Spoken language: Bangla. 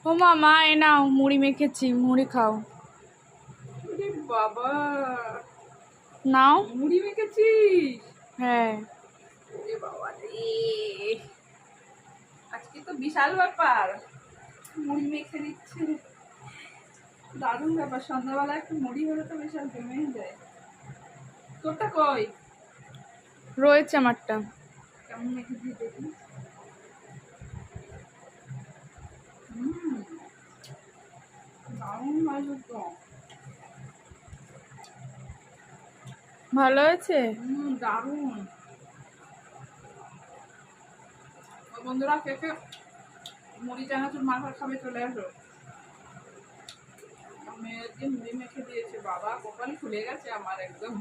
ও মা এ নাও মুড়ি মেখেছি, মুড়ি খাও। ওরে বাবা, নাও। মুড়ি মেখেছিস? হ্যাঁ। ওরে বাবা রে, আজকে তো বিশাল ব্যাপার, মুড়ি মেখে দিচ্ছে। দারুণ ব্যাপার, সন্ধ্যাবেলা একটু মুড়ি হলে তো বিশাল জমেই যায়। তোরটা কই? রয়েছে আমারটা। কেমন মেখেছিস দেখি। দারুণ ভালো তো। ভালো হয়েছে। দারুণ। বন্ধুরা কে কে মুড়ি চানাচুর মাখা খাবে চলে আসো। মেয়েকে মুড়ি মেখে দিয়েছে, বাবা কপাল খুলে গেছে আমার একদম।